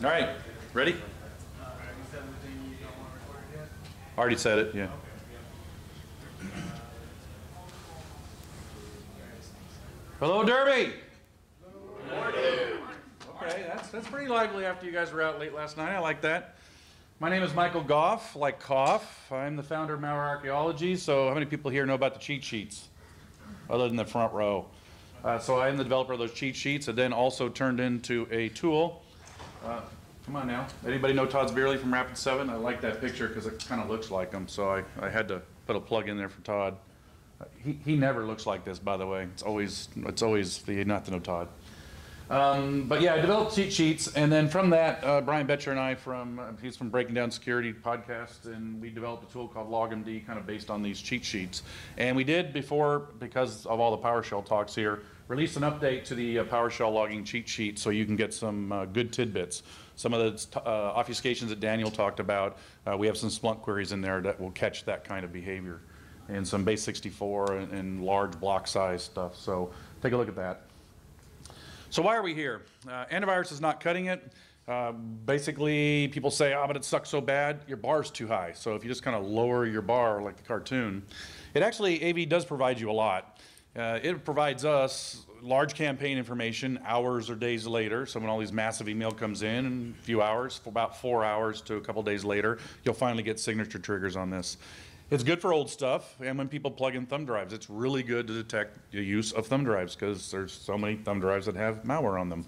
All right, ready? Already said it, yeah. Hello, Derby. Okay, that's pretty lively after you guys were out late last night. I like that. My name is Michael Goff, like cough. I'm the founder of Malware Archaeology. So how many people here know about the cheat sheets, other than the front row? So I am the developer of those cheat sheets, and then also turned into a tool. Come on now. Anybody know Todd Beerley from Rapid7? I like that picture because it kind of looks like him, so I had to put a plug in there for Todd. He never looks like this, by the way. It's always the not to know Todd. But yeah, I developed cheat sheets, and then from that, Brian Betcher and I he's from Breaking Down Security podcast, and we developed a tool called LogMD, kind of based on these cheat sheets. And we did before, because of all the PowerShell talks here, release an update to the PowerShell logging cheat sheet so you can get some good tidbits. Some of the obfuscations that Daniel talked about, we have some Splunk queries in there that will catch that kind of behavior, and some base 64 and large block size stuff. So take a look at that. So why are we here? Antivirus is not cutting it. Basically, people say, but it sucks so bad, your bar's too high. So if you just kind of lower your bar like the cartoon, it actually, AV does provide you a lot. It provides us large campaign information hours or days later. So when all these massive email comes in a few hours, for about 4 hours to a couple days later, you'll finally get signature triggers on this. It's good for old stuff, and when people plug in thumb drives, it's really good to detect the use of thumb drives because there's so many thumb drives that have malware on them.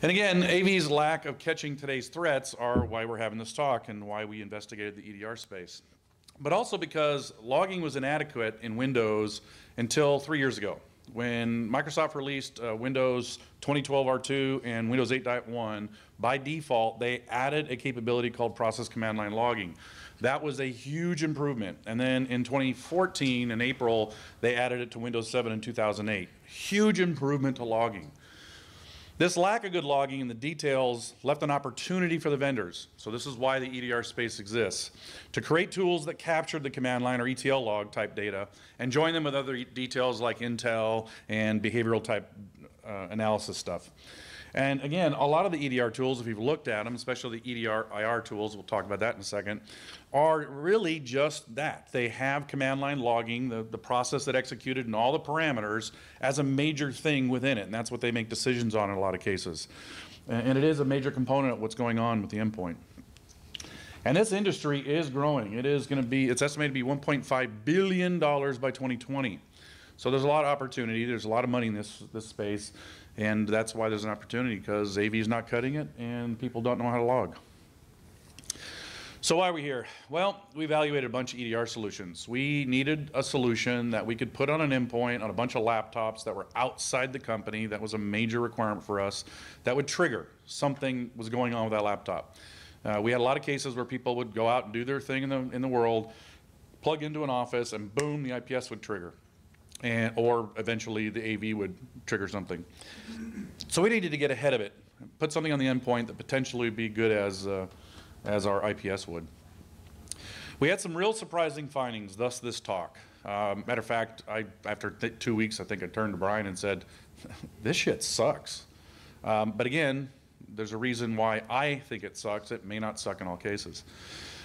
And again, AV's lack of catching today's threats are why we're having this talk and why we investigated the EDR space. But also because logging was inadequate in Windows until 3 years ago, when Microsoft released Windows 2012 R2 and Windows 8.1. By default, they added a capability called process command line logging. That was a huge improvement. And then in 2014, in April, they added it to Windows 7 in 2008. Huge improvement to logging. This lack of good logging in the details left an opportunity for the vendors. So this is why the EDR space exists. To create tools that captured the command line or ETL log type data and join them with other details like intel and behavioral type analysis stuff. And again, a lot of the EDR tools, if you've looked at them, especially the EDR IR tools, we'll talk about that in a second, are really just that. They have command line logging, the process that executed and all the parameters as a major thing within it. And that's what they make decisions on in a lot of cases. And it is a major component of what's going on with the endpoint. And this industry is growing. It's estimated to be $1.5 billion by 2020. So there's a lot of opportunity. There's a lot of money in this space. And that's why there's an opportunity, because AV is not cutting it and people don't know how to log. So why are we here? Well, we evaluated a bunch of EDR solutions. We needed a solution that we could put on an endpoint on a bunch of laptops that were outside the company. That was a major requirement for us. That would trigger something was going on with that laptop. We had a lot of cases where people would go out and do their thing in the world, plug into an office, and boom, the IPS would trigger. Or eventually the AV would trigger something. So we needed to get ahead of it, put something on the endpoint that potentially would be good as our IPS would. We had some real surprising findings, thus this talk. Matter of fact, after 2 weeks, I think I turned to Brian and said, this shit sucks. But again, there's a reason why I think it sucks. It may not suck in all cases.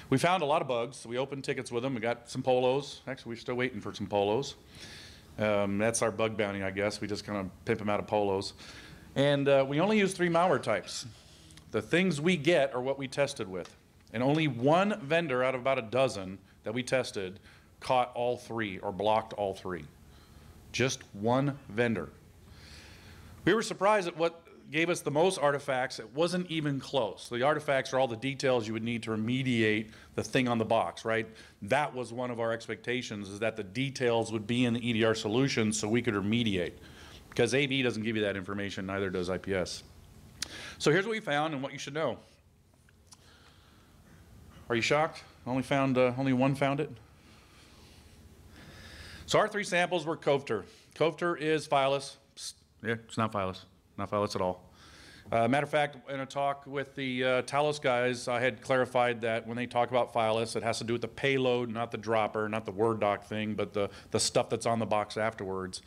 We found a lot of bugs. We opened tickets with them. We got some polos. Actually, we're still waiting for some polos. That's our bug bounty, I guess. We just kind of pimp them out of polos. And we only use 3 malware types. The things we get are what we tested with. And only one vendor out of about a dozen that we tested caught all 3 or blocked all 3. Just one vendor. We were surprised at what gave us the most artifacts. It wasn't even close. The artifacts are all the details you would need to remediate the thing on the box, right? That was one of our expectations, is that the details would be in the EDR solution so we could remediate. Because AV doesn't give you that information, neither does IPS. So here's what we found and what you should know. Are you shocked? Only one found it? So our 3 samples were Covter. Covter is fileless. Yeah, it's not fileless. Not fileless at all. Matter of fact, in a talk with the Talos guys, I had clarified that when they talk about fileless, it has to do with the payload, not the dropper, not the Word doc thing, but the stuff that's on the box afterwards.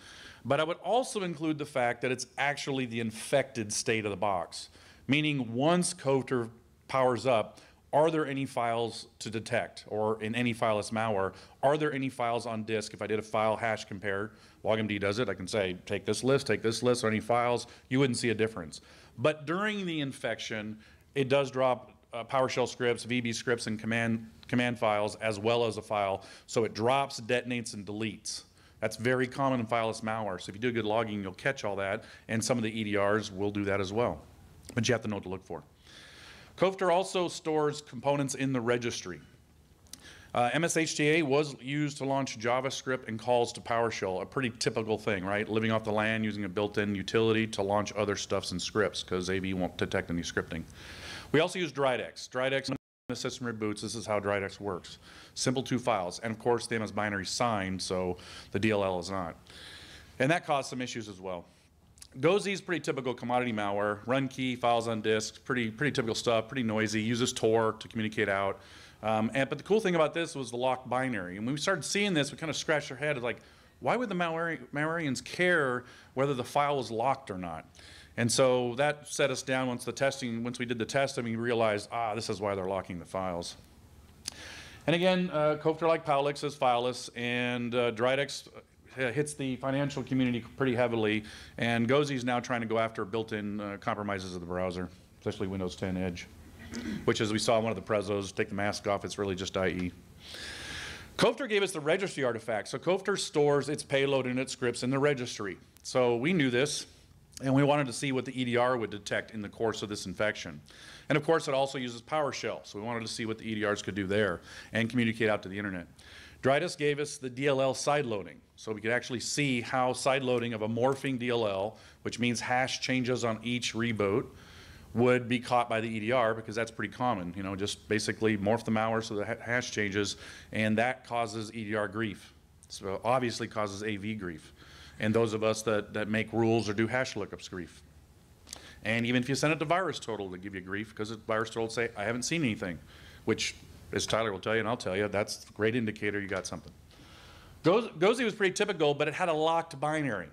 But I would also include the fact that it's actually the infected state of the box. meaning once COVTR powers up, are there any files to detect, or in any file as malware, are there any files on disk? If I did a file hash compare, LogMD does it, I can say, take this list, or any files, you wouldn't see a difference. But during the infection, it does drop PowerShell scripts, VB scripts, and command files, as well as a file. So it drops, detonates, and deletes. That's very common in fileless malware. So if you do good logging, you'll catch all that, and some of the EDRs will do that as well. But you have to know what to look for. COVTR also stores components in the registry. MSHDA was used to launch JavaScript and calls to PowerShell, a pretty typical thing, right? Living off the land, using a built-in utility to launch other stuffs and scripts, because AV won't detect any scripting. We also use Dridex. Dridex, when the system reboots, this is how Dridex works. Simple 2 files, and of course the MS binary signed, so the DLL is not. And that caused some issues as well. Gozi is pretty typical commodity malware. Run key, files on disk, pretty typical stuff, pretty noisy, uses Tor to communicate out. But the cool thing about this was the locked binary. And when we started seeing this, we kind of scratched our head like, why would the malwareans care whether the file was locked or not? And so that set us down once we did the testing, we realized, this is why they're locking the files. And again, COVTR, like Powlix, is fileless, and Dridex hits the financial community pretty heavily, and Gozi is now trying to go after built-in compromises of the browser, especially Windows 10 Edge, which, as we saw in one of the prezos, take the mask off, it's really just IE. COVTR gave us the registry artifact. So COVTR stores its payload and its scripts in the registry. So we knew this, and we wanted to see what the EDR would detect in the course of this infection. And of course, it also uses PowerShell, so we wanted to see what the EDRs could do there and communicate out to the internet. Dridex gave us the DLL sideloading, so we could actually see how sideloading of a morphing DLL, which means hash changes on each reboot, would be caught by the EDR, because that's pretty common. You know, just basically morph the malware so the hash changes, and that causes EDR grief. So obviously causes AV grief. And those of us that make rules or do hash lookups grief. And even if you send it to VirusTotal, they give you grief, because VirusTotal will say, I haven't seen anything, which, as Tyler will tell you, and I'll tell you, that's a great indicator you got something. Gozi was pretty typical, but it had a locked binary.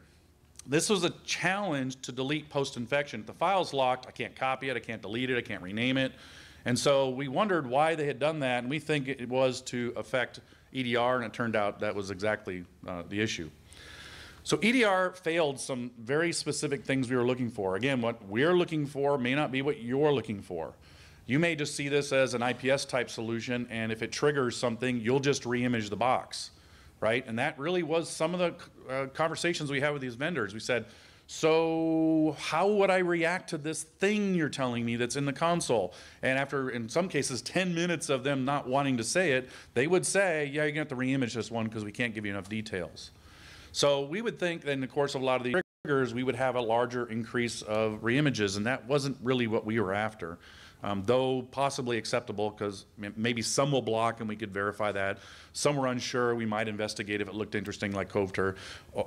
This was a challenge to delete post-infection. If the file's locked, I can't copy it, I can't delete it, I can't rename it. And so we wondered why they had done that, and we think it was to affect EDR, and it turned out that was exactly the issue. So EDR failed some very specific things we were looking for. Again, what we're looking for may not be what you're looking for. You may just see this as an IPS type solution, and if it triggers something, you'll just re-image the box, right? And that really was some of the conversations we had with these vendors. We said, so how would I react to this thing you're telling me that's in the console? And after, in some cases, 10 minutes of them not wanting to say it, they would say, yeah, you're gonna have to re-image this one because we can't give you enough details. So we would think that in the course of a lot of the triggers, we would have a larger increase of reimages, and that wasn't really what we were after. Though possibly acceptable, because maybe some will block and we could verify that. Some were unsure, we might investigate if it looked interesting like COVTR.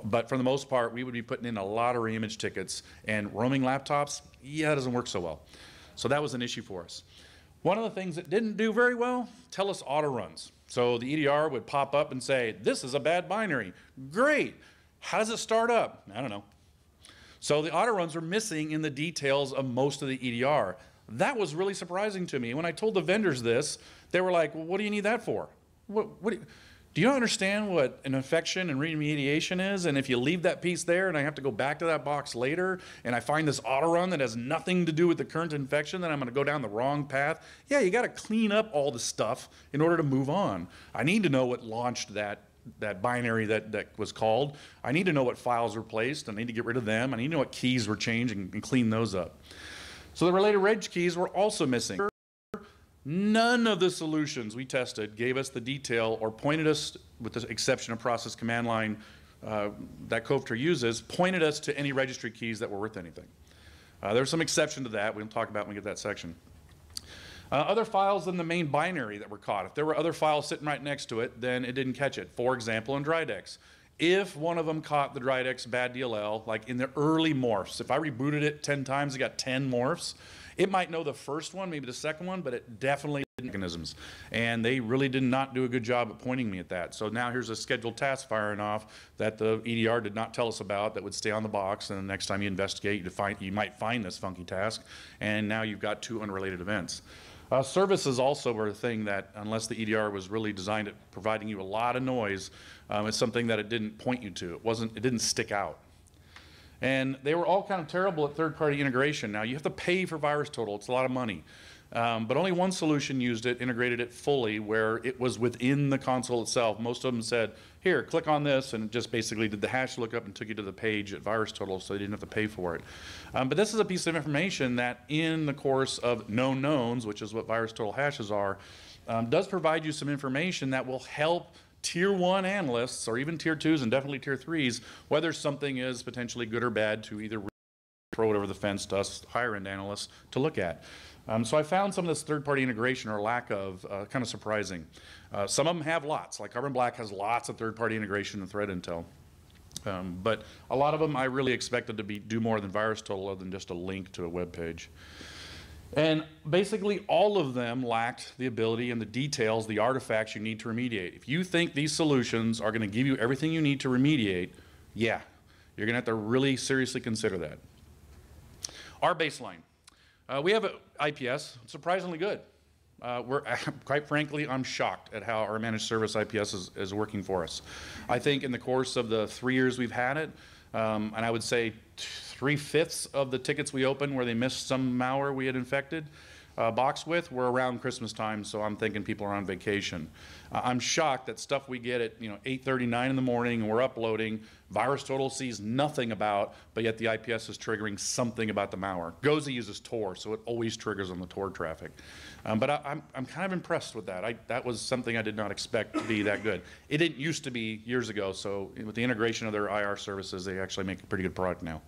But for the most part, we would be putting in a lot of reimage tickets, and roaming laptops, yeah, it doesn't work so well. So that was an issue for us. One of the things that didn't do very well, TELUS auto runs. So the EDR would pop up and say, this is a bad binary. Great. How does it start up? I don't know. So the auto runs were missing in the details of most of the EDR. That was really surprising to me. When I told the vendors this, they were like, well, what do you need that for? Do you not understand what an infection and remediation is? And if you leave that piece there and I have to go back to that box later and I find this auto run that has nothing to do with the current infection, then I'm gonna go down the wrong path. Yeah, you gotta clean up all the stuff in order to move on. I need to know what launched that binary that was called. I need to know what files were placed. I need to get rid of them. I need to know what keys were changed and clean those up. So the related reg keys were also missing. None of the solutions we tested gave us the detail or pointed us, with the exception of process command line that COVTR uses, pointed us to any registry keys that were worth anything. There's some exception to that we'll talk about when we get to that section. Other files in the main binary that were caught. If there were other files sitting right next to it, then it didn't catch it. For example, in Dridex. If one of them caught the Dridex bad DLL, like in the early morphs, if I rebooted it 10 times, it got 10 morphs, it might know the first one, maybe the second one, but it definitely mechanisms, and they really did not do a good job at pointing me at that. So now here's a scheduled task firing off that the EDR did not tell us about that would stay on the box, and the next time you investigate, you might find this funky task, and now you've got two unrelated events. Services also were a thing that, unless the EDR was really designed at providing you a lot of noise, it's something that it didn't point you to. It didn't stick out. And they were all kind of terrible at third-party integration. Now, you have to pay for VirusTotal. It's a lot of money. But only one solution used it, integrated it fully, where it was within the console itself. Most of them said, here, click on this, and it just basically did the hash lookup and took you to the page at VirusTotal, so you didn't have to pay for it. But this is a piece of information that, in the course of known knowns, which is what VirusTotal hashes are, does provide you some information that will help Tier 1 analysts, or even Tier 2s and definitely Tier 3s, whether something is potentially good or bad, to either throw it over the fence to us higher-end analysts to look at. So I found some of this third-party integration, or lack of, kind of surprising. Some of them have lots, like Carbon Black has lots of third-party integration and threat intel. But a lot of them I really expected to do more than VirusTotal, other than just a link to a web page. And basically all of them lacked the ability and the details, the artifacts you need to remediate. If you think these solutions are going to give you everything you need to remediate, yeah, you're going to have to really seriously consider that. Our baseline. We have an IPS, surprisingly good. Quite frankly, I'm shocked at how our managed service IPS is working for us. I think in the course of the 3 years we've had it, and I would say 3/5 of the tickets we opened where they missed some malware we had infected box with were around Christmas time, so I'm thinking people are on vacation. I'm shocked that stuff we get at 8:39 in the morning and we're uploading, VirusTotal sees nothing about, but yet the IPS is triggering something about the malware. GOZI uses Tor, so it always triggers on the Tor traffic. But I'm kind of impressed with that. That was something I did not expect to be that good. It didn't used to be years ago, so with the integration of their IR services, they actually make a pretty good product now.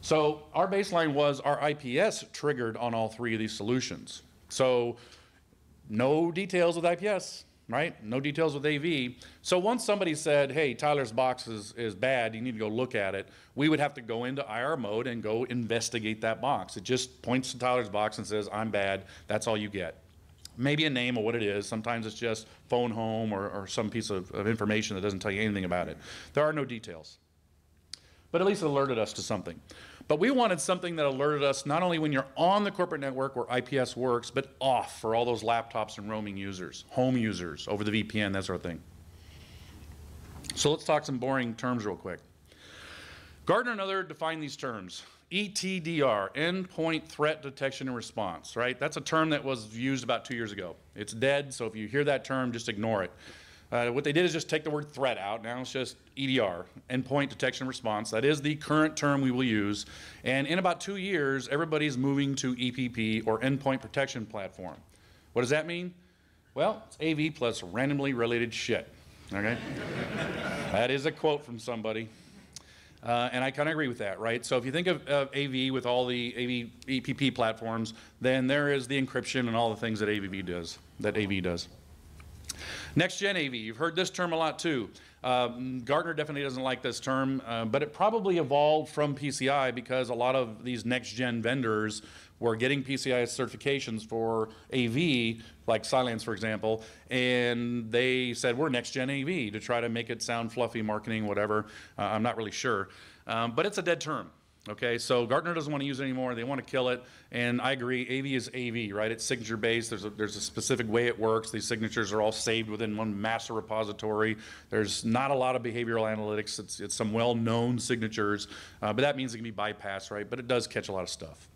So our baseline was our IPS triggered on all three of these solutions. So no details with IPS, right? No details with AV. So once somebody said, hey, Tyler's box is bad, you need to go look at it, we would have to go into IR mode and go investigate that box. It just points to Tyler's box and says, I'm bad, that's all you get. Maybe a name of what it is. Sometimes it's just phone home or some piece of information that doesn't tell you anything about it. There are no details. But at least it alerted us to something. But we wanted something that alerted us not only when you're on the corporate network where IPS works, but off for all those laptops and roaming users, home users, over the VPN, that sort of thing. So let's talk some boring terms real quick. Gartner and other define these terms. ETDR, Endpoint Threat Detection and Response, right? That's a term that was used about 2 years ago. It's dead, so if you hear that term, just ignore it. What they did is just take the word threat out. Now it's just EDR, Endpoint Detection and Response. That is the current term we will use. And in about 2 years, everybody's moving to EPP, or Endpoint Protection Platform. What does that mean? Well, it's AV plus randomly related shit, okay? That is a quote from somebody. And I kind of agree with that, right? So if you think of AV with all the AV EPP platforms, then there is the encryption and all the things that AV does. Next gen AV, you've heard this term a lot too. Gartner definitely doesn't like this term, but it probably evolved from PCI because a lot of these next gen vendors were getting PCI certifications for AV, like Cylance for example, and they said we're next gen AV to try to make it sound fluffy, marketing, whatever. I'm not really sure, but it's a dead term. Okay, so Gartner doesn't want to use it anymore. They want to kill it, and I agree. AV is AV, right? It's signature-based. There's a specific way it works. These signatures are all saved within one master repository. There's not a lot of behavioral analytics. It's some well-known signatures, but that means it can be bypassed, right? But it does catch a lot of stuff.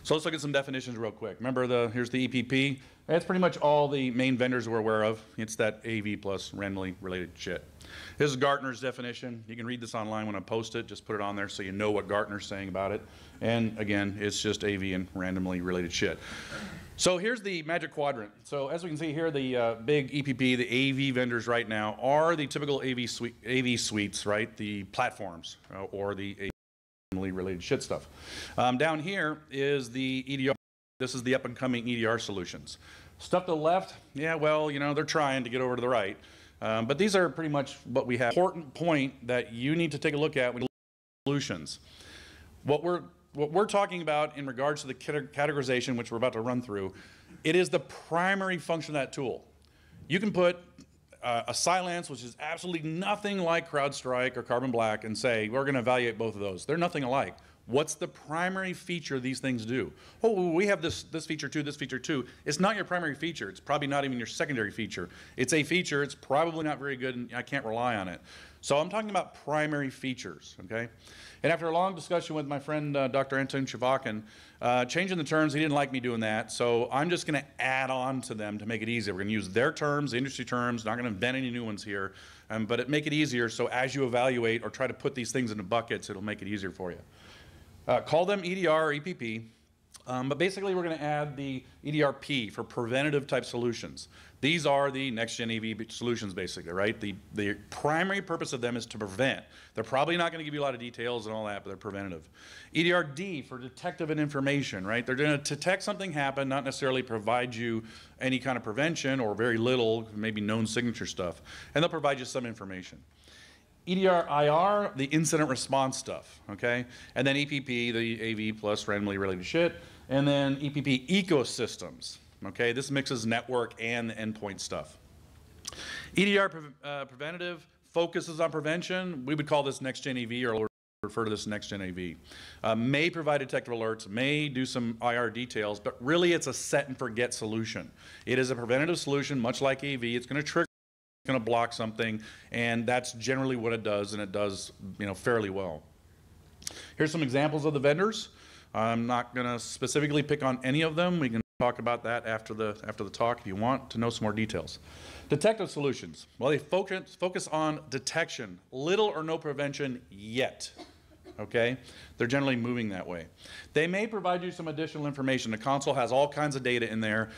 So let's look at some definitions real quick. Remember, here's the EPP. That's pretty much all the main vendors we're aware of. It's that AV plus randomly related shit. This is Gartner's definition. You can read this online when I post it. Just put it on there so you know what Gartner's saying about it. And again, it's just AV and randomly related shit. So here's the Magic Quadrant. So as we can see here, the big EPP, the AV vendors right now are the typical AV suites, right? The platforms or the AV related shit stuff. Down here is the EDR. This is the up and coming EDR solutions. Stuff to the left, yeah, well, they're trying to get over to the right. But these are pretty much what we have. Important point that you need to take a look at when you look at solutions. What we're talking about in regards to the categorization, which we're about to run through, It is the primary function of that tool. You can put a Cylance, which is absolutely nothing like CrowdStrike or Carbon Black, and say, we're going to evaluate both of those. They're nothing alike. What's the primary feature these things do? Oh, we have this feature too, this feature too. It's not your primary feature. It's probably not even your secondary feature. It's a feature. It's probably not very good, and I can't rely on it. So I'm talking about primary features, okay? And after a long discussion with my friend Dr. Anton Chavakin, changing the terms, he didn't like me doing that, so I'm just going to add on to them to make it easier. We're going to use their terms, the industry terms, not going to invent any new ones here, but make it easier so as you evaluate or try to put these things into buckets, it'll make it easier for you. Call them EDR or EPP, but basically we're going to add the EDRP for preventative type solutions. These are the next-gen AV solutions basically, right? The primary purpose of them is to prevent. They're probably not going to give you a lot of details and all that, but they're preventative. EDRD for detective and information, right? They're going to detect something happen, not necessarily provide you any kind of prevention or very little, maybe known signature stuff, and they'll provide you some information. EDR-IR, the incident response stuff, okay? And then EPP, the AV plus randomly related shit. And then EPP ecosystems, okay? This mixes network and the endpoint stuff. EDR preventative focuses on prevention. We would call this next-gen AV, or refer to this next-gen AV. May provide detective alerts, may do some IR details, but really it's a set and forget solution. It is a preventative solution, much like AV. It's going to trigger, going to block something, and that's generally what it does, and it does, you know, fairly well. Here's some examples of the vendors. I'm not going to specifically pick on any of them. We can talk about that after the talk if you want to know some more details. Detective solutions. Well, they focus on detection, little or no prevention yet. Okay? They're generally moving that way. They may provide you some additional information. The console has all kinds of data in there.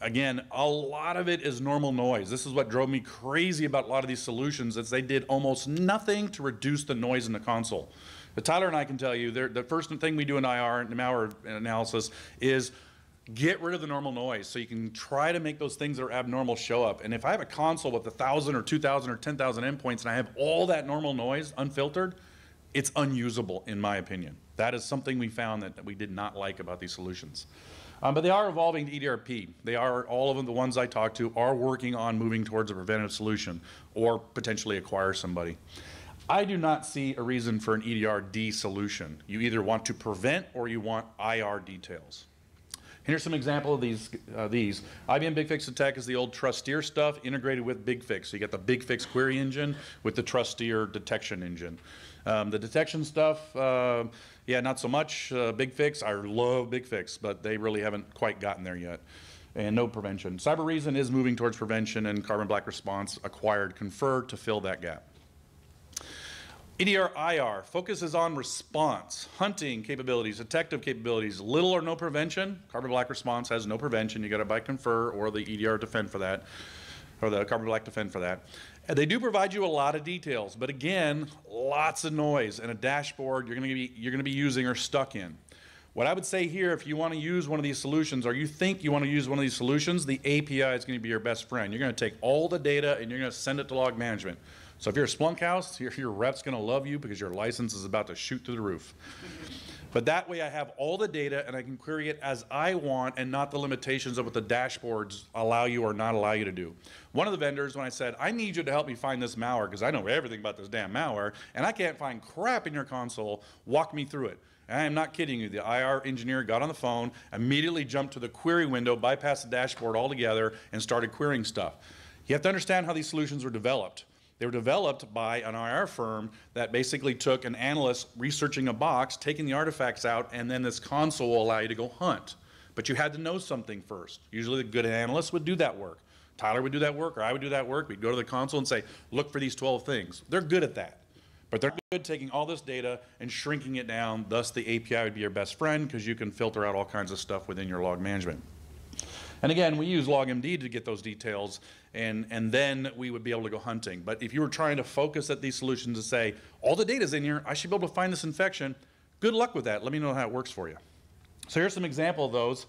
Again, a lot of it is normal noise. This is what drove me crazy about a lot of these solutions, is they did almost nothing to reduce the noise in the console. But Tyler and I can tell you, the first thing we do in IR and malware analysis is get rid of the normal noise so you can try to make those things that are abnormal show up. And if I have a console with 1,000 or 2,000 or 10,000 endpoints and I have all that normal noise unfiltered, it's unusable, in my opinion. That is something we found that we did not like about these solutions. But they are evolving to EDRP. They are, all of them, the ones I talked to, are working on moving towards a preventative solution or potentially acquire somebody. I do not see a reason for an EDRD solution. You either want to prevent or you want IR details. Here's some example of these. IBM BigFix Detect is the old Trusteer stuff integrated with BigFix. So you get the BigFix query engine with the Trusteer detection engine. The detection stuff, yeah, not so much. BigFix, I love BigFix, but they really haven't quite gotten there yet. And no prevention. Cybereason is moving towards prevention, and Carbon Black Response acquired Confer to fill that gap. EDR-IR focuses on response, hunting capabilities, detective capabilities, little or no prevention. Carbon Black Response has no prevention. You got to buy Confer or the EDR Defend for that, or the Carbon Black Defend for that. And they do provide you a lot of details, but again, lots of noise and a dashboard you're going to be using or stuck in. What I would say here, if you want to use one of these solutions, or you think you want to use one of these solutions, the API is going to be your best friend. You're going to take all the data and you're going to send it to log management. So if you're a Splunk house, your rep's going to love you because your license is about to shoot through the roof. But that way I have all the data and I can query it as I want and not the limitations of what the dashboards allow you or not allow you to do. One of the vendors, when I said, I need you to help me find this malware because I know everything about this damn malware and I can't find crap in your console, walk me through it. And I am not kidding you. The IR engineer got on the phone, immediately jumped to the query window, bypassed the dashboard altogether, and started querying stuff. You have to understand how these solutions were developed. They were developed by an IR firm that basically took an analyst researching a box, taking the artifacts out, and then this console will allow you to go hunt. But you had to know something first. Usually the good analyst would do that work. Tyler would do that work, or I would do that work. We'd go to the console and say, look for these 12 things. They're good at that. But they're good taking all this data and shrinking it down. Thus, the API would be your best friend because you can filter out all kinds of stuff within your log management. And again, we use LogMD to get those details, and then we would be able to go hunting. But if you were trying to focus at these solutions to say, all the data's in here, I should be able to find this infection, good luck with that. Let me know how it works for you. So here's some example of those.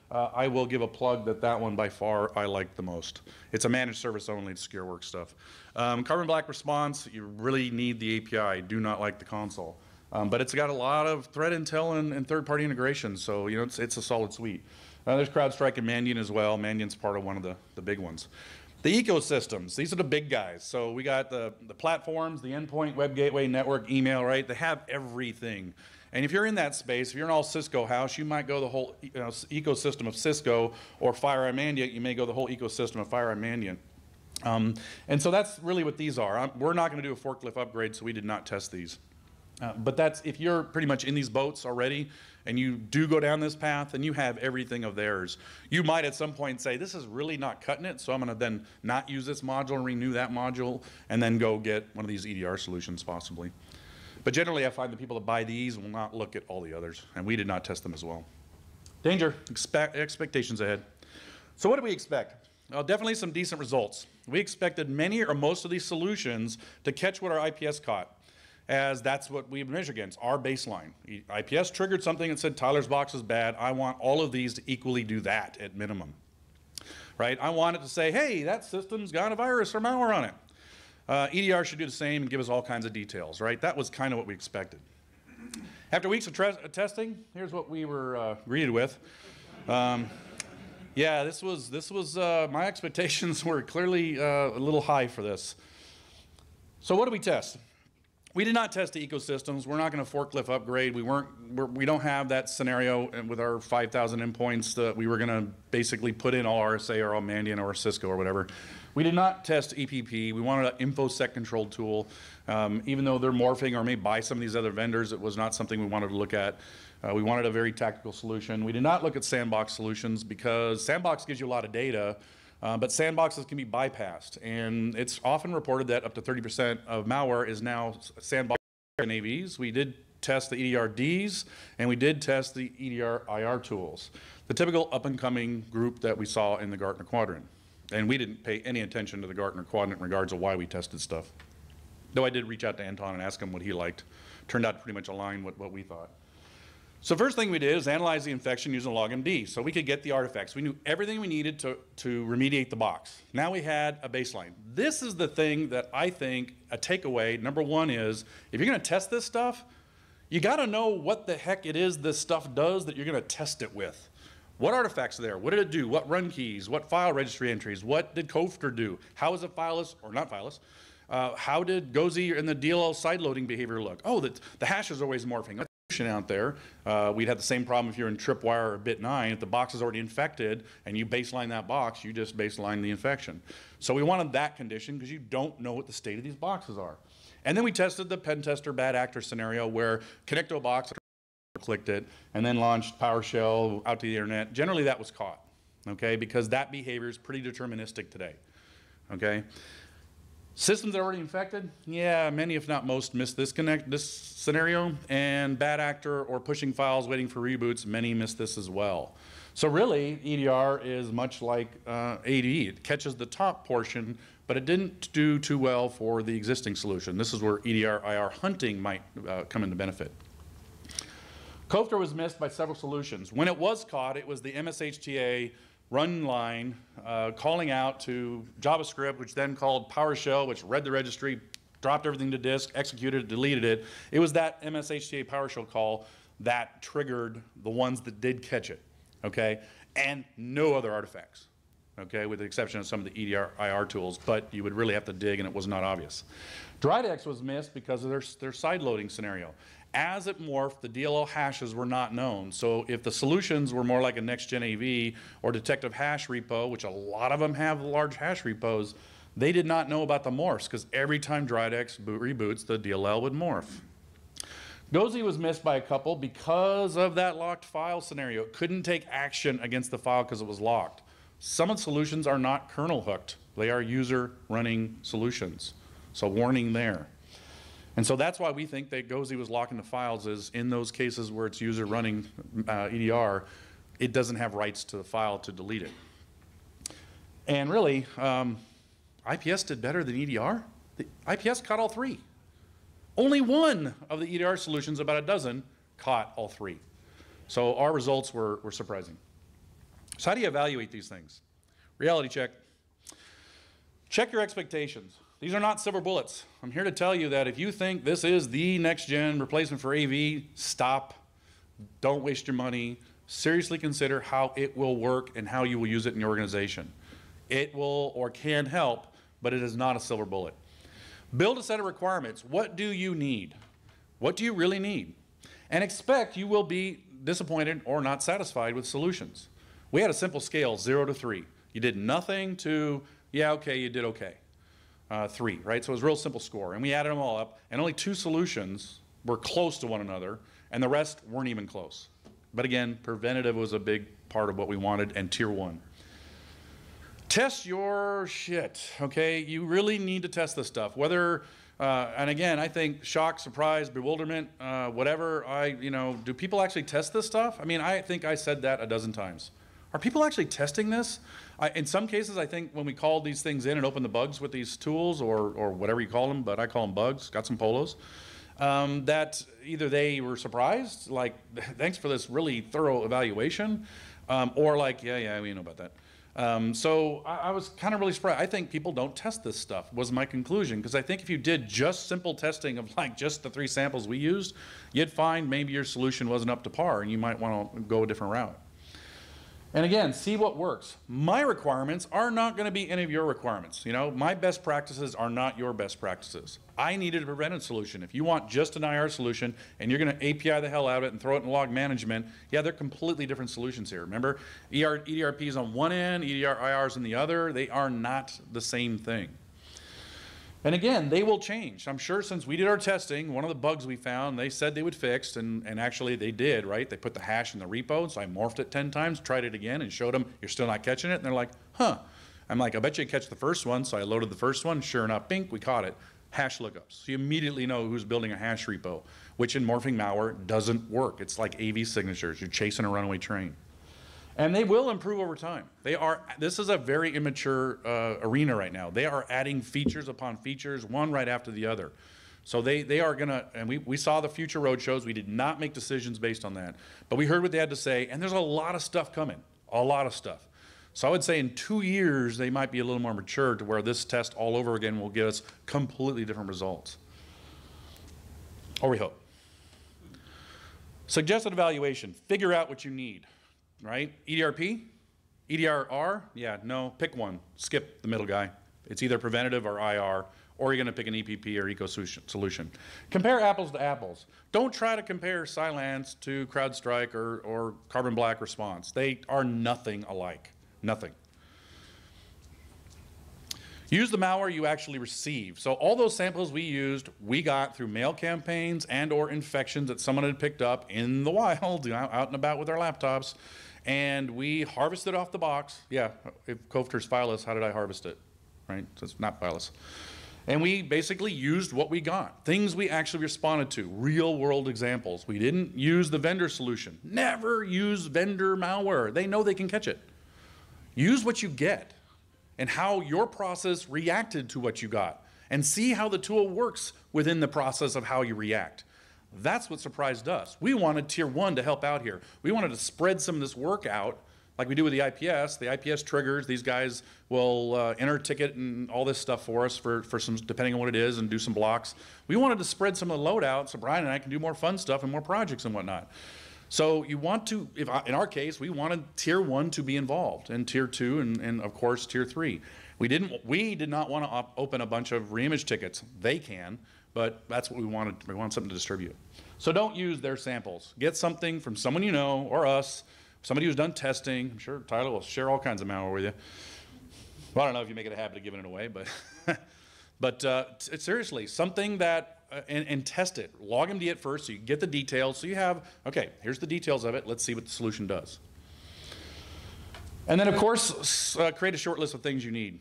I will give a plug that one by far I like the most. It's a managed service only, it's SecureWorks stuff. Carbon Black Response, you really need the API. I do not like the console. But it's got a lot of threat intel and third-party integration, so you know it's a solid suite. There's CrowdStrike and Mandiant as well. Mandiant's part of one of the big ones. The ecosystems, these are the big guys. So we got the platforms, the endpoint, web gateway, network, email, right? They have everything. And if you're in that space, if you're an all Cisco house, you might go the whole ecosystem of Cisco, or FireEye Mandiant, you may go the whole ecosystem of FireEye Mandiant. And so that's really what these are. We're not going to do a forklift upgrade, so we did not test these. But that's, if you're pretty much in these boats already, and you do go down this path, and you have everything of theirs, you might at some point say, this is really not cutting it, so I'm going to then not use this module and renew that module, and then go get one of these EDR solutions possibly. But generally, I find the people that buy these will not look at all the others, and we did not test them as well. Danger, expectations ahead. So what do we expect? Well, definitely some decent results. We expected many or most of these solutions to catch what our IPS caught, as that's what we measure against, our baseline. IPS triggered something and said, Tyler's box is bad. I want all of these to equally do that at minimum, right? I want it to say, hey, that system's got a virus or malware on it. EDR should do the same and give us all kinds of details, right? That was kind of what we expected. After weeks of testing, here's what we were greeted with. Yeah, this was my expectations were clearly a little high for this. So what did we test? We did not test the ecosystems. We're not going to forklift upgrade. We don't have that scenario with our 5,000 endpoints that we were going to basically put in all RSA or all Mandiant or Cisco or whatever. We did not test EPP. We wanted an InfoSec control tool. Even though they're morphing or may buy some of these other vendors, it was not something we wanted to look at. We wanted a very tactical solution. We did not look at sandbox solutions because sandbox gives you a lot of data, but sandboxes can be bypassed. And it's often reported that up to 30% of malware is now sandbox in AVs. We did test the EDRDs, and we did test the EDR IR tools, the typical up-and-coming group that we saw in the Gartner Quadrant. And we didn't pay any attention to the Gartner Quadrant in regards to why we tested stuff. Though I did reach out to Anton and ask him what he liked. Turned out to pretty much align with what we thought. So first thing we did is analyze the infection using LogMD, so we could get the artifacts. We knew everything we needed to remediate the box. Now we had a baseline. This is the thing that I think a takeaway, number one, is if you're going to test this stuff, you got to know what the heck it is this stuff does that you're going to test it with. What artifacts are there? What did it do? What run keys? What file registry entries? What did Cofter do? How is it fileless or not fileless? How did GOSI and the DLL sideloading behavior look? Oh, the hash is always morphing. That's out there. We'd have the same problem if you're in Tripwire or Bit9. If the box is already infected and you baseline that box, you just baseline the infection. So we wanted that condition because you don't know what the state of these boxes are. And then we tested the pen tester bad actor scenario where ConnectoBox clicked it and then launched PowerShell out to the internet. Generally that was caught, okay, because that behavior is pretty deterministic today, okay. Systems that are already infected, yeah, many if not most miss this scenario, and bad actor or pushing files waiting for reboots, many miss this as well. So really, EDR is much like AD. It catches the top portion, but it didn't do too well for the existing solution. This is where EDR IR hunting might come into benefit. Cofter was missed by several solutions. When it was caught, it was the MSHTA run line calling out to JavaScript, which then called PowerShell, which read the registry, dropped everything to disk, executed it, deleted it. It was that MSHTA PowerShell call that triggered the ones that did catch it, okay? And no other artifacts, okay, with the exception of some of the EDR IR tools, but you would really have to dig and it was not obvious. Dridex was missed because of their side loading scenario. As it morphed, the DLL hashes were not known. So if the solutions were more like a next-gen AV or detective hash repo, which a lot of them have large hash repos, they did not know about the morphs because every time Dridex reboots, the DLL would morph. GOSI was missed by a couple because of that locked file scenario. It couldn't take action against the file because it was locked. Some of the solutions are not kernel hooked. They are user running solutions. So warning there. And so that's why we think that GOSI was locking the files, is in those cases where it's user running EDR, it doesn't have rights to the file to delete it. And really, IPS did better than EDR. The IPS caught all three. Only one of the EDR solutions, about a dozen, caught all three. So our results were surprising. So how do you evaluate these things? Reality check. Check your expectations. these are not silver bullets. I'm here to tell you that if you think this is the next gen replacement for AV, stop. Don't waste your money. Seriously consider how it will work and how you will use it in your organization. It will or can help, but it is not a silver bullet. Build a set of requirements. What do you need? What do you really need? And expect you will be disappointed or not satisfied with solutions. We had a simple scale, 0 to 3. You did nothing to, yeah, okay, you did okay. 3, right? So it was a real simple score. And we added them all up, and only 2 solutions were close to one another, and the rest weren't even close. But again, preventative was a big part of what we wanted, and tier 1. Test your shit, okay? You really need to test this stuff. Whether, and again, I think shock, surprise, bewilderment, whatever, do people actually test this stuff? I mean, I think I said that a dozen times. Are people actually testing this? In some cases, I think when we called these things in and opened the bugs with these tools or whatever you call them, but I call them bugs, got some polos, that either they were surprised, like, thanks for this really thorough evaluation, or like, yeah, we know about that. So I was kind of really surprised. I think people don't test this stuff, was my conclusion, because I think if you did just simple testing of like just the 3 samples we used, you'd find maybe your solution wasn't up to par and you might want to go a different route. And again, see what works. My requirements are not going to be any of your requirements. You know, my best practices are not your best practices. I needed a preventive solution. If you want just an IR solution and you're going to API the hell out of it and throw it in log management, yeah, they're completely different solutions here. Remember, EDRPs on one end, IRs on the other. They are not the same thing. And again, they will change. I'm sure since we did our testing, one of the bugs we found, they said they would fix, and actually they did, right? They put the hash in the repo, so I morphed it 10 times, tried it again, and showed them, you're still not catching it? And they're like, huh. I'm like, I bet you catch the first one, so I loaded the first one, sure enough, bink, we caught it. Hash lookups. So you immediately know who's building a hash repo, which in morphing malware doesn't work. It's like AV signatures. You're chasing a runaway train. And they will improve over time. This is a very immature arena right now. They are adding features upon features, one right after the other. So they are gonna, and we saw the future roadshows. We did not make decisions based on that. But we heard what they had to say, and there's a lot of stuff coming, a lot of stuff. So I would say in 2 years, they might be a little more mature to where this test all over again will give us completely different results. Or we hope. Suggested evaluation, figure out what you need. Right? EDRP? EDRR? Yeah, no, pick one. Skip the middle guy. It's either preventative or IR, or you're going to pick an EPP or eco solution. Compare apples to apples. Don't try to compare Cylance to CrowdStrike or Carbon Black Response. They are nothing alike. Nothing. Use the malware you actually receive. So all those samples we used, we got through mail campaigns and or infections that someone had picked up in the wild, out and about with our laptops, and we harvested off the box. Yeah, if Coveter's fileless, how did I harvest it? Right, so it's not fileless. And we basically used what we got, things we actually responded to, real world examples. We didn't use the vendor solution. Never use vendor malware. They know they can catch it. Use what you get and how your process reacted to what you got, and see how the tool works within the process of how you react. That's what surprised us. We wanted tier 1 to help out here. We wanted to spread some of this work out like we do with the IPS. The IPS triggers, these guys will enter a ticket and all this stuff for us for some, depending on what it is, and do some blocks. We wanted to spread some of the load out so Brian and I can do more fun stuff and more projects and whatnot. So you want to, in our case, we wanted tier 1 to be involved, and tier 2, and of course tier 3. We did not want to open a bunch of reimage tickets. They can, but that's what we wanted. We want something to distribute. So don't use their samples. Get something from someone you know, or us, somebody who's done testing. I'm sure Tyler will share all kinds of malware with you. Well, I don't know if you make it a habit of giving it away, but seriously, something that, and test it. Log MD at first so you get the details. So you have, okay, here's the details of it. Let's see what the solution does. And then, of course, create a short list of things you need.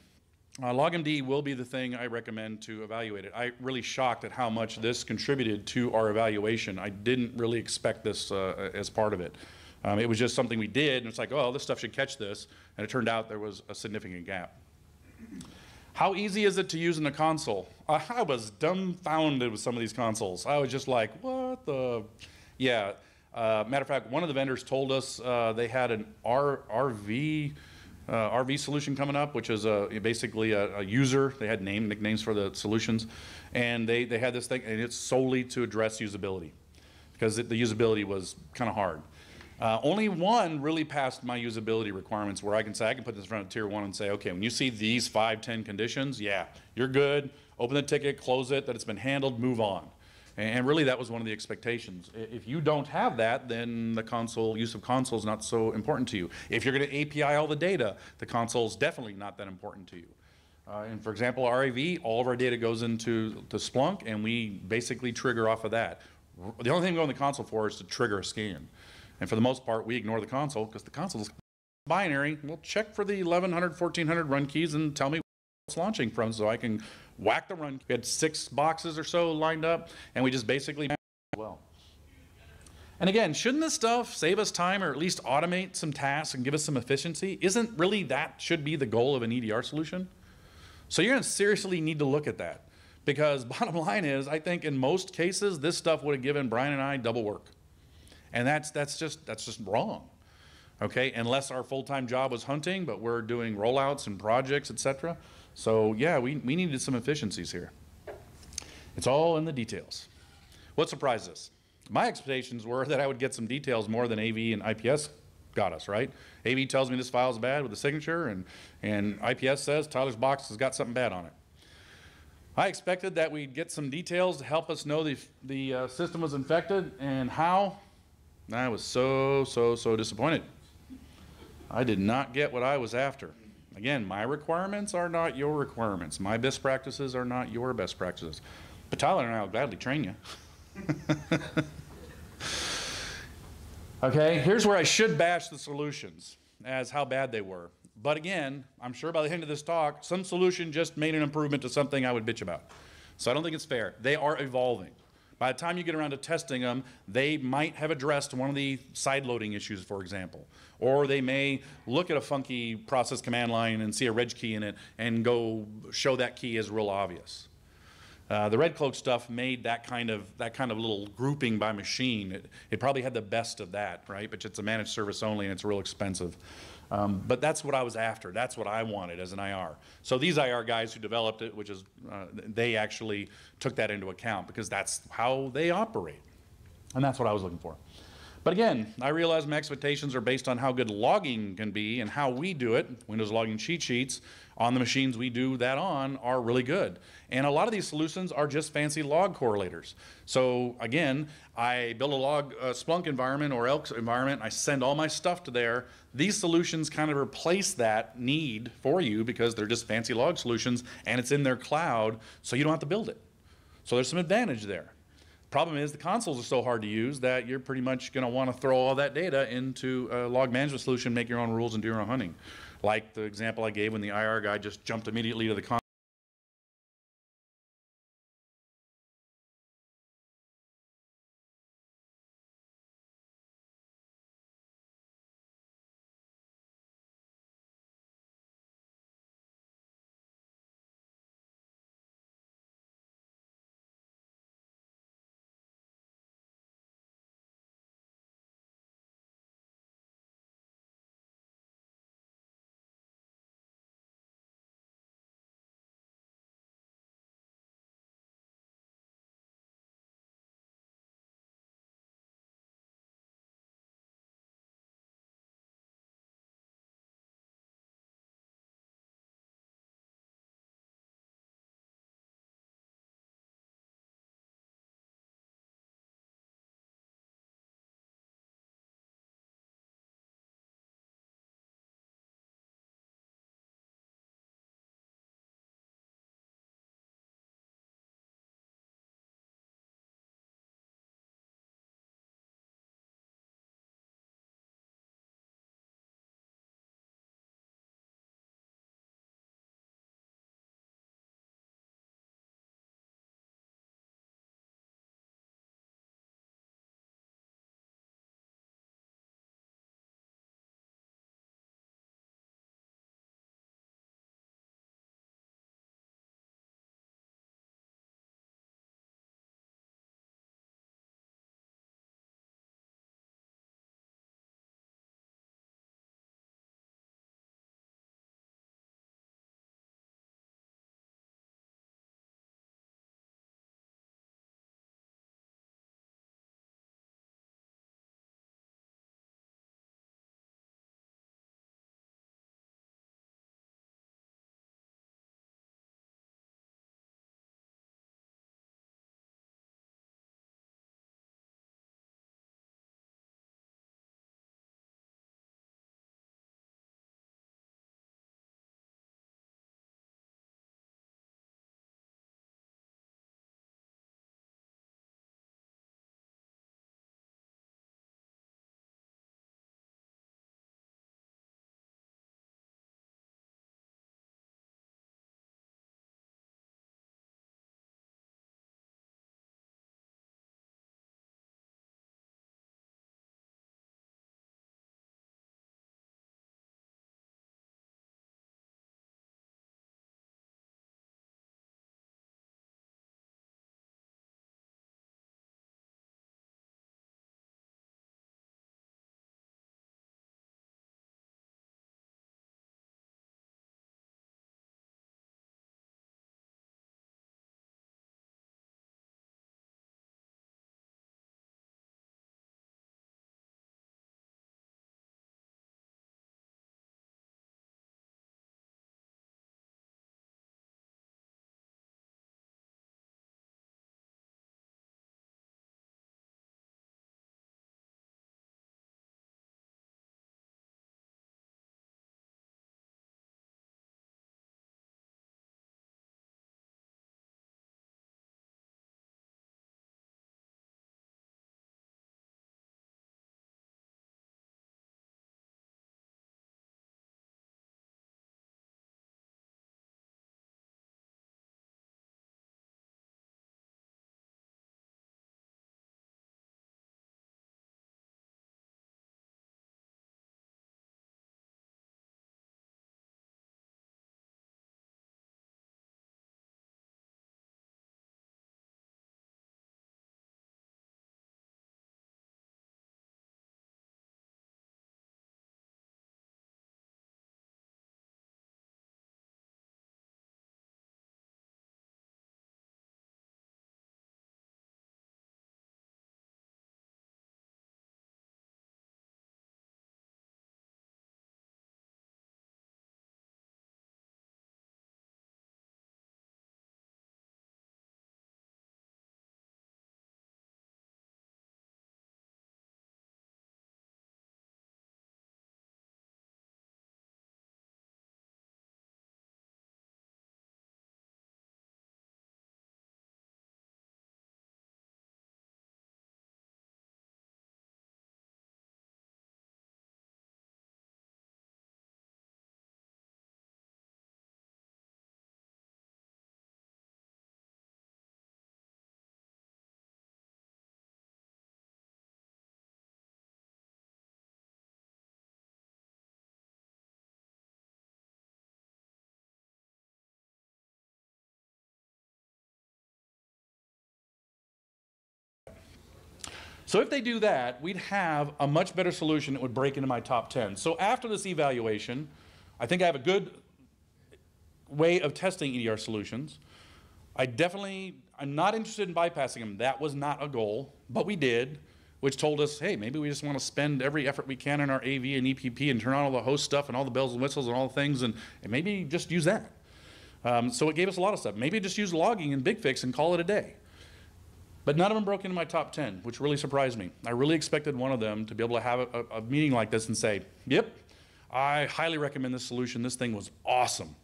LogMD will be the thing I recommend to evaluate it. I'm really shocked at how much this contributed to our evaluation. I didn't really expect this as part of it. It was just something we did, and it's like, oh, this stuff should catch this. And it turned out there was a significant gap. How easy is it to use in the console? I was dumbfounded with some of these consoles. I was just like, what the? Yeah. Matter of fact, one of the vendors told us they had an RV RV solution coming up, which is basically a user. They had nicknames for the solutions, and they had this thing, and it's solely to address usability, because the usability was kind of hard. Only one really passed my usability requirements, where I can put this in front of tier 1 and say, okay, when you see these 5, 10 conditions, yeah, you're good. Open the ticket, close it, that it's been handled, move on. And really, that was one of the expectations. If you don't have that, then the use of console is not so important to you. If you're going to API all the data, the console is definitely not that important to you. And for example, RAV, all of our data goes into Splunk, and we basically trigger off of that. The only thing we go in the console for is to trigger a scan. And for the most part, we ignore the console, because the console is binary. We'll check for the 1100, 1400 run keys and tell me it's launching from, so I can whack the run. We had 6 boxes or so lined up, and we just basically well. And again, shouldn't this stuff save us time, or at least automate some tasks and give us some efficiency? Isn't really that should be the goal of an EDR solution? So you're going to seriously need to look at that, because bottom line is, I think in most cases this stuff would have given Brian and I double work, and that's just wrong. Okay, unless our full-time job was hunting, but we're doing rollouts and projects, etc. So yeah, we needed some efficiencies here. It's all in the details. What surprised us? My expectations were that I would get some details more than AV and IPS got us, right? AV tells me this file's bad with the signature, and IPS says Tyler's box has got something bad on it. I expected that we'd get some details to help us know the system was infected and how. I was so disappointed. I did not get what I was after. Again, my requirements are not your requirements. My best practices are not your best practices. But Tyler and I will gladly train you. Okay, here's where I should bash the solutions as how bad they were. But again, I'm sure by the end of this talk, some solution just made an improvement to something I would bitch about. So I don't think it's fair. They are evolving. By the time you get around to testing them, they might have addressed one of the side loading issues, for example. Or they may look at a funky process command line and see a reg key in it and go show that key as real obvious. The Red Cloak stuff made that kind of little grouping by machine. It probably had the best of that, right? But it's a managed service only, and it's real expensive. But that's what I was after. That's what I wanted as an IR. So these IR guys who developed it, which is, they actually took that into account, because that's how they operate. And that's what I was looking for. But again, I realize my expectations are based on how good logging can be and how we do it. Windows logging cheat sheets on the machines we do that on are really good. And a lot of these solutions are just fancy log correlators. So again, I build a log Splunk environment or Elk environment, I send all my stuff to there. These solutions kind of replace that need for you, because they're just fancy log solutions and it's in their cloud, so you don't have to build it. So there's some advantage there. Problem is, the consoles are so hard to use that you're pretty much going to want to throw all that data into a log management solution, make your own rules, and do your own hunting. Like the example I gave when the IR guy just jumped immediately to the console. So if they do that, we'd have a much better solution that would break into my top 10. So after this evaluation, I think I have a good way of testing EDR solutions. I'm not interested in bypassing them. That was not a goal, but we did, which told us, hey, maybe we just want to spend every effort we can in our AV and EPP and turn on all the host stuff and all the bells and whistles and all the things, and maybe just use that. So it gave us a lot of stuff. Maybe just use logging and BigFix and call it a day. But none of them broke into my top 10, which really surprised me. I really expected one of them to be able to have a meeting like this and say, yep, I highly recommend this solution. This thing was awesome.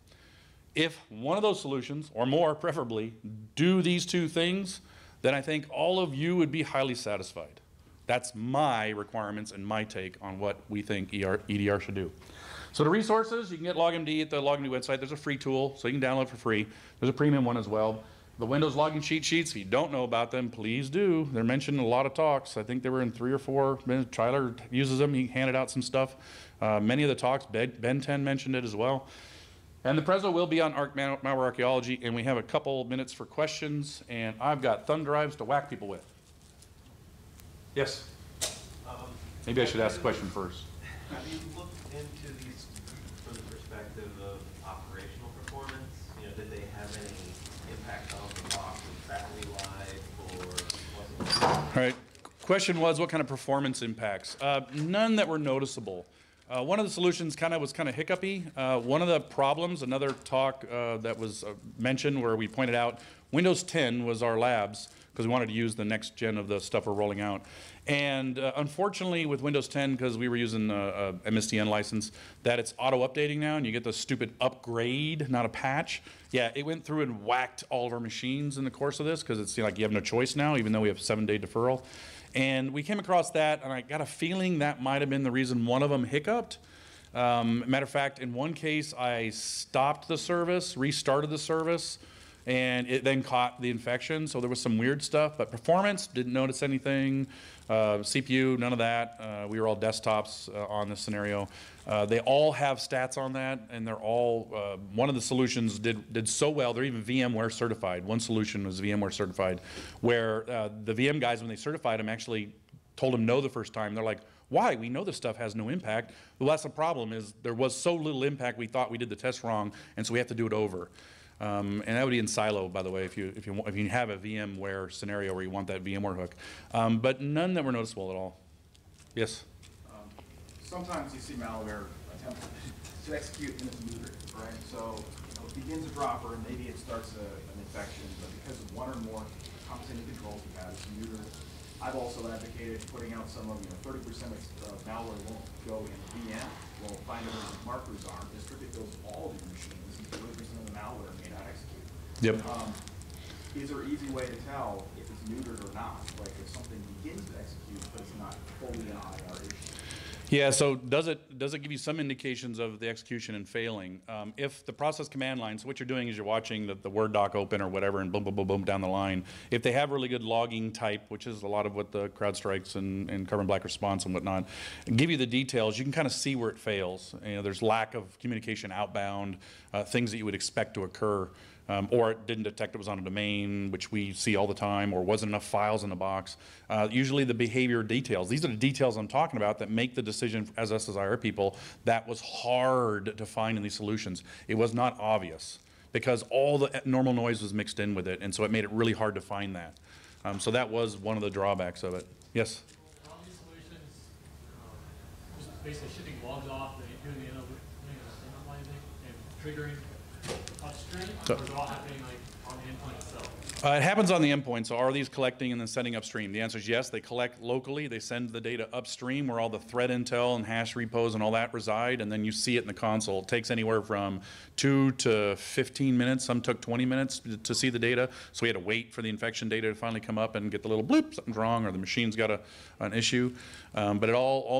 If one of those solutions, or more preferably, do these two things, then I think all of you would be highly satisfied. That's my requirements and my take on what we think EDR should do. So the resources, you can get LogMD at the LogMD website. There's a free tool, so you can download for free. There's a premium one as well. The Windows logging cheat sheets, if you don't know about them, please do. They're mentioned in a lot of talks. I think they were in 3 or 4. Tyler uses them. He handed out some stuff. Many of the talks, Ben 10 mentioned it as well. And the Prezo will be on Malware Archaeology, and we have a couple minutes for questions, and I've got thumb drives to whack people with. Yes? Maybe I should ask the question first. Have you looked into these from the perspective of operational performance? You know, did they have any impact on the box and battery life, or wasn't it? All right. Question was, what kind of performance impacts? None that were noticeable. One of the solutions was kind of hiccupy. One of the problems, another talk that was mentioned where we pointed out Windows 10 was our labs because we wanted to use the next gen of the stuff we're rolling out. And unfortunately with Windows 10, because we were using a MSDN license, that it's auto-updating now and you get the stupid upgrade, not a patch. Yeah, it went through and whacked all of our machines in the course of this because it's like you have no choice now, even though we have 7-day deferral. And we came across that, and I got a feeling that might have been the reason one of them hiccuped. Matter of fact, in one case, I stopped the service, restarted the service, and it then caught the infection. So there was some weird stuff, but performance, didn't notice anything. CPU, none of that. We were all desktops on this scenario. They all have stats on that, and they're all, one of the solutions did so well, they're even VMware certified. One solution was VMware certified, where the VM guys, when they certified them, actually told them no the first time. They're like, why? We know this stuff has no impact. Well, that's the problem, is there was so little impact we thought we did the test wrong, and so we have to do it over. And that would be in silo, by the way, if you have a VMware scenario where you want that VMware hook. But none that were noticeable at all. Yes? Sometimes you see malware attempt to execute in its neuter, right? So it begins a dropper and maybe it starts an infection, but because of one or more compensating controls you have, it's neuter. I've also advocated putting out some of, 30% of malware won't go in VM. We'll find out where the markers are, distribute those to all of your machines, and 30% of the malware may not execute. Yep. Is there an easy way to tell if it's neutered or not? Like if something begins to execute, but it's not fully an IR issue? Yeah, so does it give you some indications of the execution and failing? If the process command line, so what you're doing is you're watching the Word doc open or whatever and boom, boom, boom, boom down the line. If they have really good logging type, which is a lot of what the CrowdStrikes and Carbon Black Response and whatnot, give you the details, you can kind of see where it fails. There's lack of communication outbound, things that you would expect to occur. Or it didn't detect it was on a domain, which we see all the time, or wasn't enough files in the box. Usually the behavior details. These are the details I'm talking about that make the decision as us as IR people. That was hard to find in these solutions. It was not obvious because all the normal noise was mixed in with it, and so it made it really hard to find that. So that was one of the drawbacks of it. Yes? All these solutions, just basically shipping logs off, doing the analyzing and triggering upstream, or is it all happening on the endpoint itself? It happens on the endpoint, so are these collecting and then sending upstream? The answer is yes, they collect locally, they send the data upstream where all the threat intel and hash repos and all that reside, and then you see it in the console. It takes anywhere from 2 to 15 minutes, some took 20 minutes to see the data, so we had to wait for the infection data to finally come up and get the little bloop, something's wrong, or the machine's got an issue. But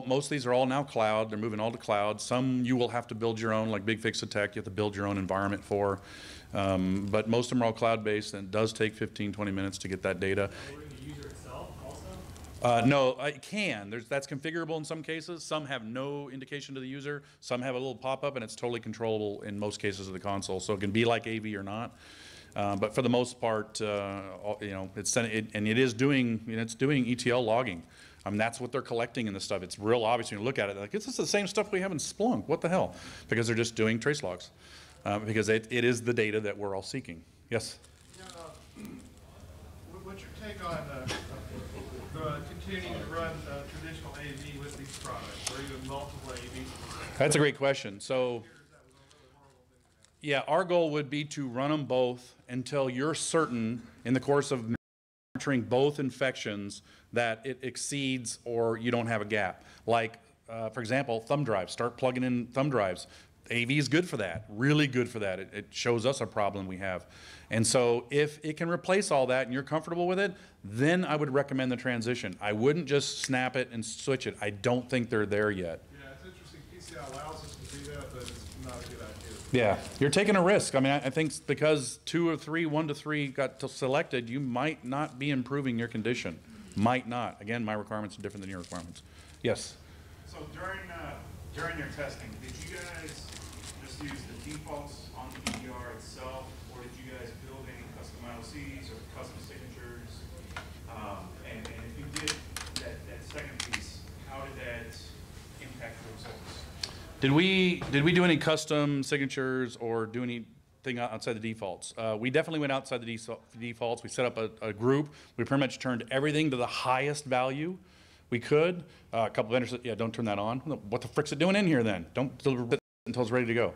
most of these are all now cloud, they're moving all to cloud. Some you will have to build your own, like BigFix Detect, you have to build your own environment for. But most of them are all cloud-based, and it does take 15, 20 minutes to get that data. Loading the user itself also? No, it can. That's configurable in some cases. Some have no indication to the user. Some have a little pop-up, and it's totally controllable in most cases of the console. So it can be like AV or not. But for the most part, it's doing ETL logging. That's what they're collecting in this stuff. It's real obvious when you look at it. Like, this is the same stuff we have in Splunk. What the hell? Because they're just doing trace logs. Because it is the data that we're all seeking. Yes? Yeah, what's your take on continuing to run traditional AV with these products, or even multiple AV? That's a great question. So, yeah, our goal would be to run them both until you're certain in the course of monitoring both infections that it exceeds or you don't have a gap. Like, for example, thumb drives. Start plugging in thumb drives. AV is good for that, really good for that. It shows us a problem we have. And so if it can replace all that and you're comfortable with it, then I would recommend the transition. I wouldn't just snap it and switch it. I don't think they're there yet. Yeah, it's interesting. PCI allows us to do that, but it's not a good idea. Yeah, you're taking a risk. I mean, I think because 2 or 3, 1 to 3 got selected, you might not be improving your condition. Might not. Again, my requirements are different than your requirements. Yes? So during your testing, did you guys just use the defaults on the EDR itself, or did you guys build any custom IOCs or custom signatures? And if you did that second piece, how did that impact the results? Did we do any custom signatures or do anything outside the defaults? We definitely went outside the defaults. We set up a group. We pretty much turned everything to the highest value we could. A couple of vendors said, yeah, don't turn that on. What the frick's it doing in here then? Don't deliver it until it's ready to go.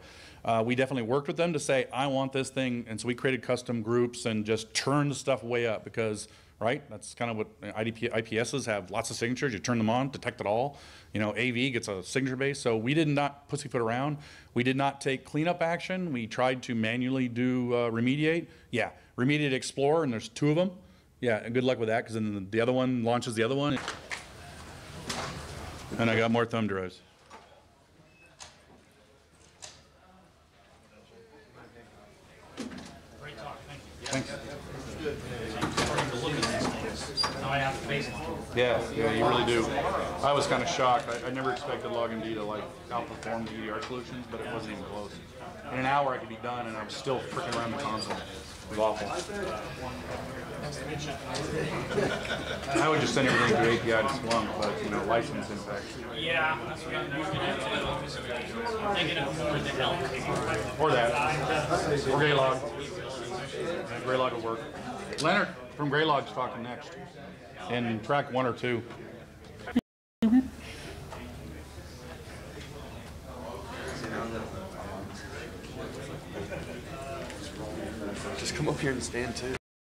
We definitely worked with them to say, I want this thing. And so we created custom groups and just turned the stuff way up because, right, that's kind of what IPSs have, lots of signatures. You turn them on, detect it all. AV gets a signature base. So we did not pussyfoot around. We did not take cleanup action. We tried to manually do remediate. Yeah, remediate Explorer, and there's 2 of them. Yeah, and good luck with that because then the other one launches the other one. And I got more thumb drives. Great talk, thank you. Thanks. Starting to look at these things. Now I have to baseline. Yeah, you really do. I was kind of shocked. I never expected LogMD to outperform the EDR solutions, but it wasn't even close. In an hour I could be done and I'm still freaking around the console. It was awful. I would just send everything to API to Splunk, but license impact. Yeah, that's what I'm looking at. I'm thinking of more than help. Or that. Or Graylog. Graylog will work. Leonard from Graylog's talking next. In track 1 or 2. Just come up here and stand too.